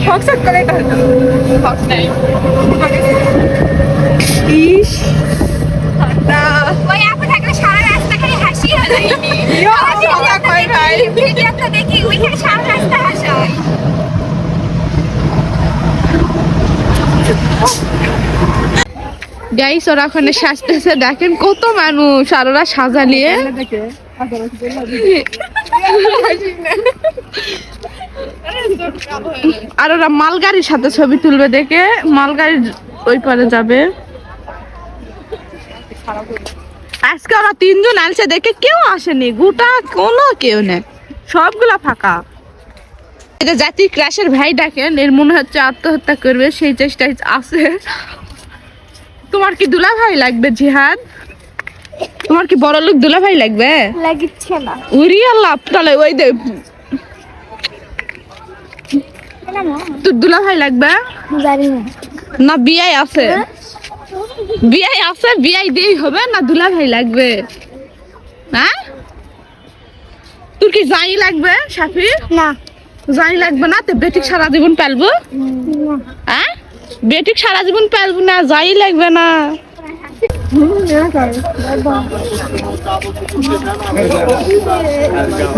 ফক্সাক করে ফক্স নাই ইস ওই আপু থাকলে সারা রাস্তা খালি হাসি হয় ভাই ভিডিওতে দেখি ওইখানে সারা রাস্তা হাসায় গাইস ওরা ওখানে সাজতেছে দেখেন কত মানুষ আর ওরা সাজালিয়ে আর ওরা মালগাড়ির সাথে ছবি তুলবে দেখে মালগাড়ির ওই পারে যাবে আজকে ওরা তিনজন আসছে দেখে কেউ আসেনি গোটা কোনো কেউ নেই সবগুলা ফাঁকা এটা জাতি ক্রাশের ভাই ডাকেন এর মনে হচ্ছে আত্মহত্যা করবে সেই চেষ্টায় আছে তোমার কি দুলা ভাই লাগবে জিহাদ তোমার কি বড় লোক দুলা ভাই লাগবে লাগিচ্ছে না উরি আল্লাহ তাহলে ওই দে তোর দুলা ভাই লাগবে জানি না না বিয়াই আছে বিয়াই দেই হবে না দুলা ভাই লাগবে হ্যাঁ তোর কি জাই লাগবে সাফি না জাই লাগবে না তো বেটিক সারা জীবন পালবো হ্যাঁ বেটিক সারা জীবন পালবো না যাই লাগবে না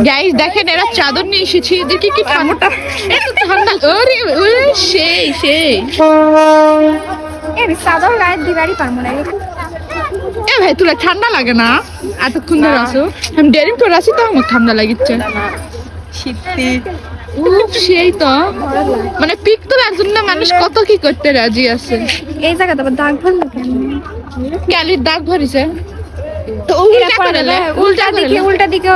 গাইস দেখেন এরা চাদর নিয়ে এসেছি দেখি কি ঠান্ডা এত ঠান্ডা ওরে ওরে সেই এর সাদর গায়ে দিবারই পারবো না এ ভাই তোরা ঠান্ডা লাগে না এতক্ষণ ধরে আসো আমি ডেরিং করে আসি তো আমার ঠান্ডা লাগিচ্ছে শীতে সেই তো মানে পিক তোলার জন্য মানুষ কত কি করতে রাজি আছে এই জায়গাতে আবার দাগ ভরলো কেন ক্যালির দাগ ভরিছে তো উল্টা দিকে